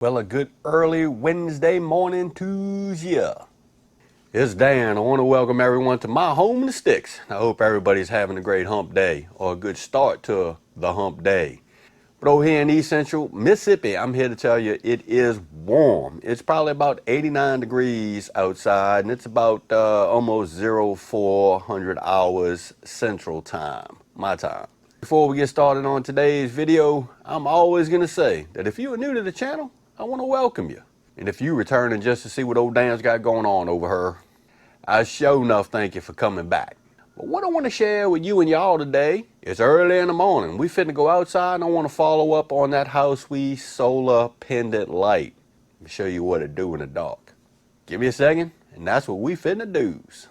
Well, a good early Wednesday morning to ya. It's Dan. I want to welcome everyone to my home in the sticks. I hope everybody's having a great hump day or a good start to the hump day. But over here in East Central Mississippi, I'm here to tell you it is warm. It's probably about 89 degrees outside and it's about almost 0400 hours Central Time, my time. Before we get started on today's video, I'm always going to say that if you are new to the channel, I want to welcome you. And if you returning just to see what old Dan's got going on over here, I sure enough thank you for coming back. But what I want to share with you and y'all today is early in the morning. We finna go outside and I want to follow up on that Whousewe solar pendant light. Let me show you what it do in the dark. Give me a second and that's what we finna do's.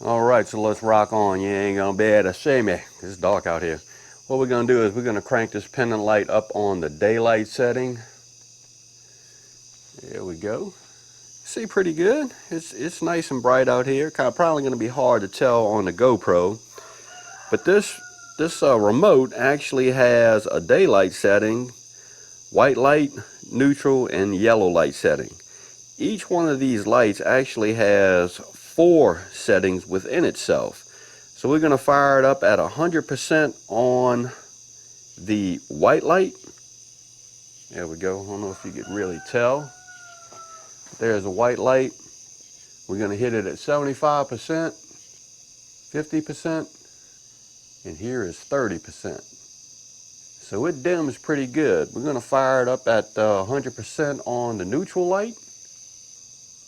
Alright, so let's rock on. You ain't gonna be able to see me. It's dark out here. What we're gonna do is we're gonna crank this pendant light up on the daylight setting. There we go. See pretty good. It's nice and bright out here. Probably gonna be hard to tell on the GoPro. But this remote actually has a daylight setting, white light, neutral, and yellow light setting. Each one of these lights actually has 4 settings within itself. So we're going to fire it up at 100% on the white light. There we go. I don't know if you could really tell. There's a white light. We're going to hit it at 75%, 50%, and here is 30%. So it dims pretty good. We're going to fire it up at 100% on the neutral light.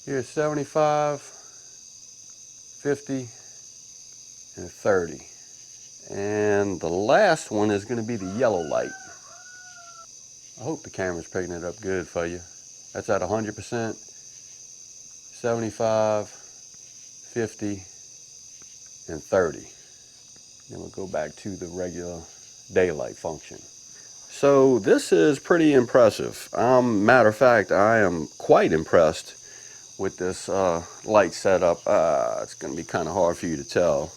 Here's 75, 50, and 30. And the last one is going to be the yellow light. I hope the camera's picking it up good for you. That's at 100%, 75, 50, and 30. Then we'll go back to the regular daylight function. So this is pretty impressive. Matter of fact, I am quite impressed with this light setup. It's going to be kind of hard for you to tell.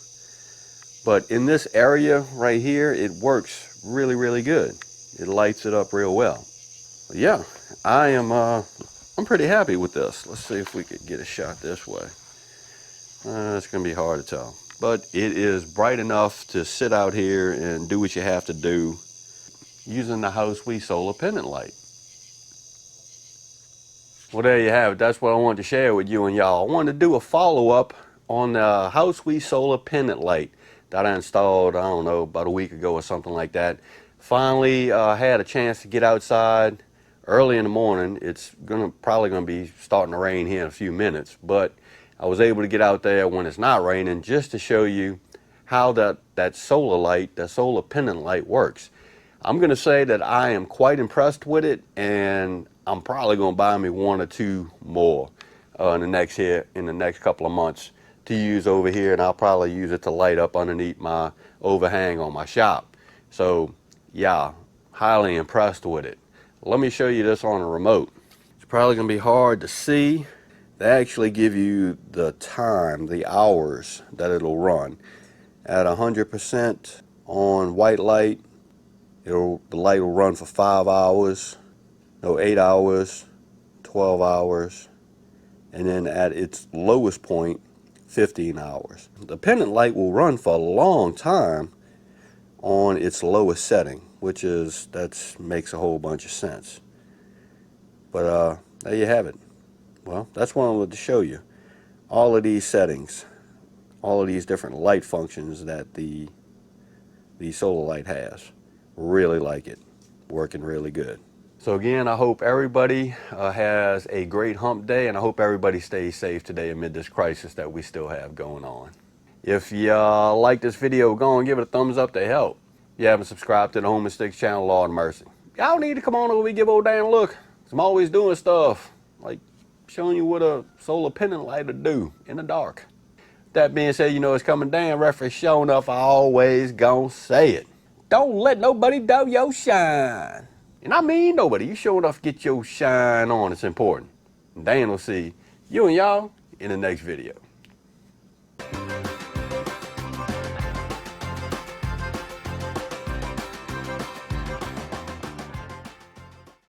But in this area right here, it works really, really good. It lights it up real well. But yeah, I'm pretty happy with this. Let's see if we could get a shot this way. It's going to be hard to tell. But it is bright enough to sit out here and do what you have to do using the Whousewe solar pendant light. Well, there you have it. That's what I wanted to share with you and y'all. I wanted to do a follow-up on the Whousewe solar pendant light that I installed, I don't know, about a week ago or something like that. Finally had a chance to get outside early in the morning. It's probably gonna be starting to rain here in a few minutes, but I was able to get out there when it's not raining just to show you how that solar light, that solar pendant light works. I'm gonna say that I am quite impressed with it, and I'm probably gonna buy me 1 or 2 more in the next couple of months to use over here, and I'll probably use it to light up underneath my overhang on my shop. So yeah, highly impressed with it. Let me show you this on a remote. It's probably gonna be hard to see. They actually give you the time, the hours that it'll run. At 100% on white light, the light will run for 5 hours, no, 8 hours, 12 hours, and then at its lowest point, 15 hours. The pendant light will run for a long time on its lowest setting, which makes a whole bunch of sense. But there you have it. Well, that's what I wanted to show you. All of these settings, all of these different light functions that the solar light has. Really like it. Working really good. So again, I hope everybody has a great hump day, and I hope everybody stays safe today amid this crisis that we still have going on. If you like this video, go and give it a thumbs up to help. If you haven't subscribed to the Home and Sticks channel, Lord mercy. Y'all need to come on over and give old Dan a look. I'm always doing stuff like showing you what a solar pendant light will do in the dark. That being said, you know it's coming Dan reference showing up. I always gonna say it. Don't let nobody dull your shine. And I mean nobody. You sure enough get your shine on. It's important. Dan will see you and y'all in the next video.